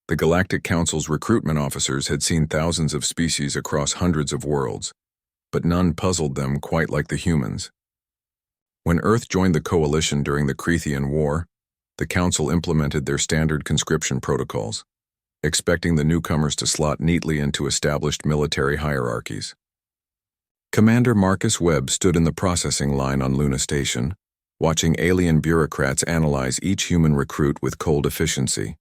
The Galactic Council's recruitment officers had seen thousands of species across hundreds of worlds, but none puzzled them quite like the humans. When Earth joined the Coalition during the Crethean War, the Council implemented their standard conscription protocols, expecting the newcomers to slot neatly into established military hierarchies. Commander Marcus Webb stood in the processing line on Luna Station, watching alien bureaucrats analyze each human recruit with cold efficiency.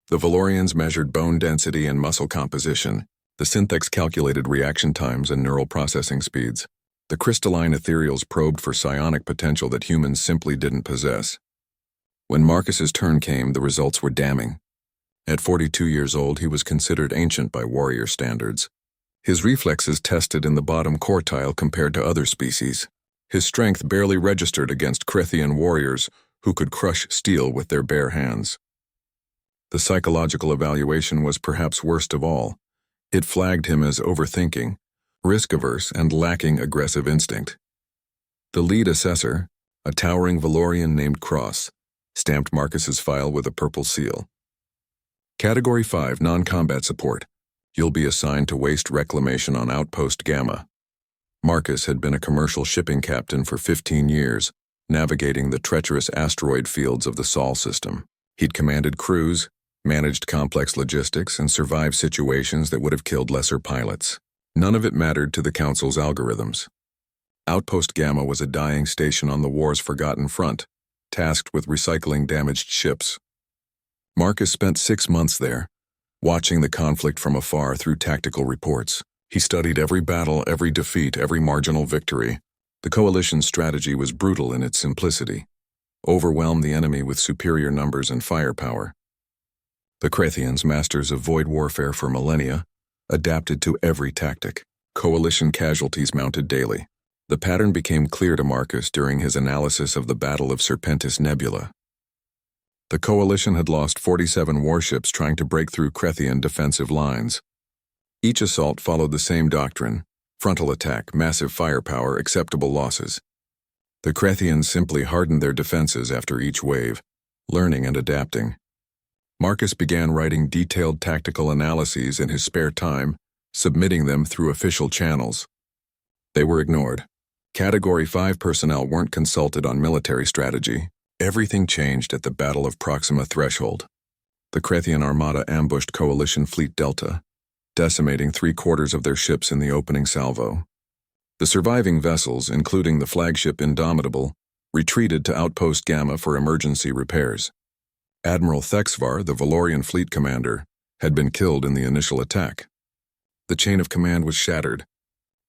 The Valorians measured bone density and muscle composition. The Synthex calculated reaction times and neural processing speeds. The crystalline ethereals probed for psionic potential that humans simply didn't possess. When Marcus's turn came, the results were damning. At 42 years old, he was considered ancient by warrior standards. His reflexes tested in the bottom quartile compared to other species. His strength barely registered against Crethean warriors who could crush steel with their bare hands. The psychological evaluation was perhaps worst of all. It flagged him as overthinking, risk-averse, and lacking aggressive instinct. The lead assessor, a towering Valorian named Cross, stamped Marcus's file with a purple seal. Category 5 Non-Combat Support. You'll be assigned to waste reclamation on Outpost Gamma. Marcus had been a commercial shipping captain for 15 years, navigating the treacherous asteroid fields of the Sol system. He'd commanded crews, managed complex logistics, and survived situations that would have killed lesser pilots. None of it mattered to the Council's algorithms. Outpost Gamma was a dying station on the war's forgotten front, tasked with recycling damaged ships. Marcus spent 6 months there, watching the conflict from afar through tactical reports. He studied every battle, every defeat, every marginal victory. The Coalition's strategy was brutal in its simplicity. Overwhelm the enemy with superior numbers and firepower. The Cretheans, masters of void warfare for millennia, adapted to every tactic. Coalition casualties mounted daily. The pattern became clear to Marcus during his analysis of the Battle of Serpentis Nebula. The Coalition had lost 47 warships trying to break through Crethean defensive lines. Each assault followed the same doctrine: frontal attack, massive firepower, acceptable losses. The Cretheans simply hardened their defenses after each wave, learning and adapting. Marcus began writing detailed tactical analyses in his spare time, submitting them through official channels. They were ignored. Category 5 personnel weren't consulted on military strategy. Everything changed at the Battle of Proxima Threshold. The Crethean Armada ambushed Coalition Fleet Delta, decimating 3/4 of their ships in the opening salvo. The surviving vessels, including the flagship Indomitable, retreated to Outpost Gamma for emergency repairs. Admiral Thexvar, the Valorian fleet commander, had been killed in the initial attack. The chain of command was shattered.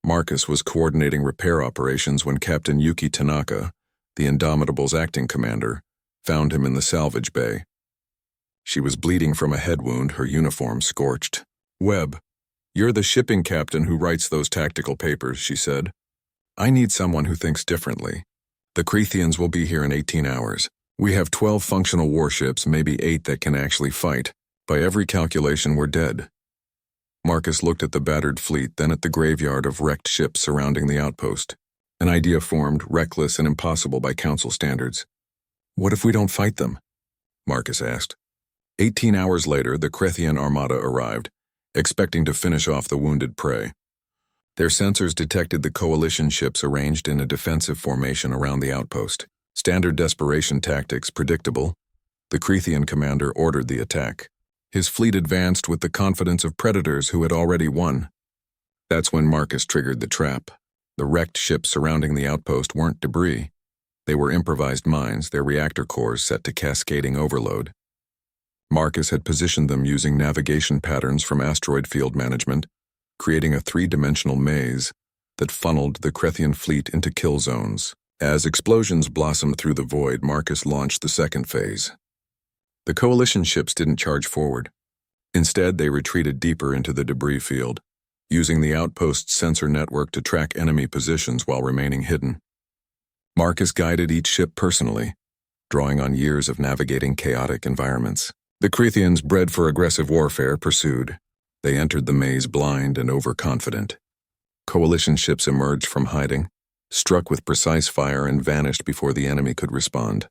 Marcus was coordinating repair operations when Captain Yuki Tanaka, the Indomitable's acting commander, found him in the salvage bay. She was bleeding from a head wound, her uniform scorched. "Webb, you're the shipping captain who writes those tactical papers," she said. "I need someone who thinks differently. The Cretheans will be here in 18 hours. We have 12 functional warships, maybe 8 that can actually fight. By every calculation, we're dead." Marcus looked at the battered fleet, then at the graveyard of wrecked ships surrounding the outpost. An idea formed, reckless and impossible by Council standards. "What if we don't fight them?" Marcus asked. 18 hours later, the Crethean Armada arrived, expecting to finish off the wounded prey. Their sensors detected the Coalition ships arranged in a defensive formation around the outpost. Standard desperation tactics, predictable. The Crethean commander ordered the attack. His fleet advanced with the confidence of predators who had already won. That's when Marcus triggered the trap. The wrecked ships surrounding the outpost weren't debris. They were improvised mines, their reactor cores set to cascading overload. Marcus had positioned them using navigation patterns from asteroid field management, creating a 3-dimensional maze that funneled the Crethean fleet into kill zones. As explosions blossomed through the void, Marcus launched the second phase. The Coalition ships didn't charge forward. Instead, they retreated deeper into the debris field, using the outpost's sensor network to track enemy positions while remaining hidden. Marcus guided each ship personally, drawing on years of navigating chaotic environments. The Cretheans, bred for aggressive warfare, pursued. They entered the maze blind and overconfident. Coalition ships emerged from hiding, struck with precise fire, and vanished before the enemy could respond.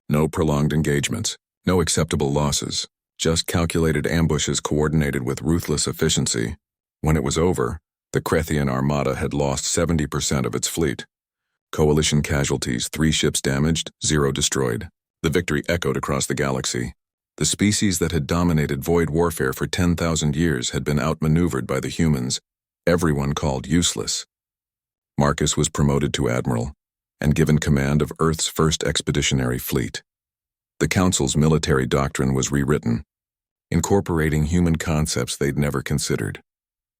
No prolonged engagements, no acceptable losses, Just calculated ambushes coordinated with ruthless efficiency. When it was over, the Krethian armada had lost 70% of its fleet. Coalition casualties: 3 ships damaged, 0 destroyed. The victory echoed across the galaxy. The species that had dominated void warfare for 10,000 years had been outmaneuvered by the humans, everyone called useless. Marcus was promoted to admiral and given command of Earth's first expeditionary fleet. The Council's military doctrine was rewritten, incorporating human concepts they'd never considered.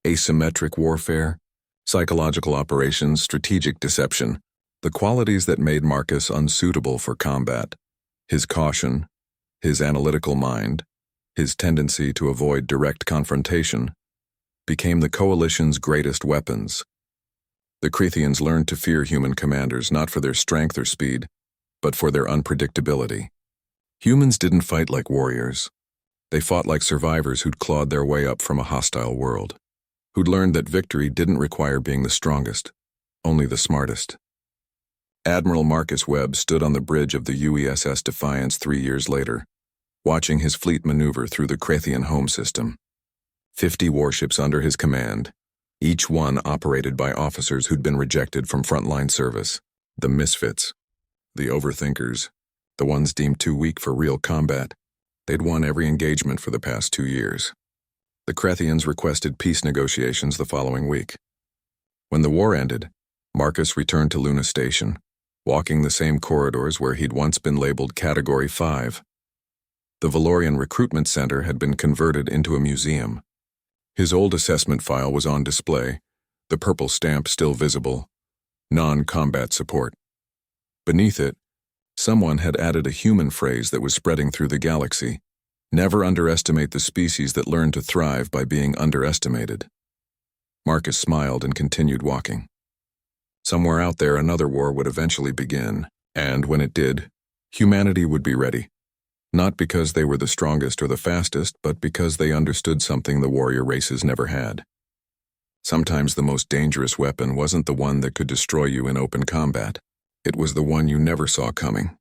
Asymmetric warfare, psychological operations, strategic deception, the qualities that made Marcus unsuitable for combat. His caution, his analytical mind, his tendency to avoid direct confrontation, became the Coalition's greatest weapons. The Krethians learned to fear human commanders not for their strength or speed, but for their unpredictability. Humans didn't fight like warriors. They fought like survivors who'd clawed their way up from a hostile world, who'd learned that victory didn't require being the strongest, only the smartest. Admiral Marcus Webb stood on the bridge of the UESS Defiance 3 years later, watching his fleet maneuver through the Krethian home system. 50 warships under his command, each one operated by officers who'd been rejected from frontline service. The misfits, the overthinkers, the ones deemed too weak for real combat. They'd won every engagement for the past 2 years. The Krethians requested peace negotiations the following week. When the war ended, Marcus returned to Luna Station, walking the same corridors where he'd once been labeled Category 5. The Valorian Recruitment Center had been converted into a museum. His old assessment file was on display, the purple stamp still visible, non-combat support. Beneath it, someone had added a human phrase that was spreading through the galaxy: never underestimate the species that learn to thrive by being underestimated. Marcus smiled and continued walking. Somewhere out there, another war would eventually begin, and when it did, humanity would be ready. Not because they were the strongest or the fastest, but because they understood something the warrior races never had. Sometimes the most dangerous weapon wasn't the one that could destroy you in open combat. It was the one you never saw coming.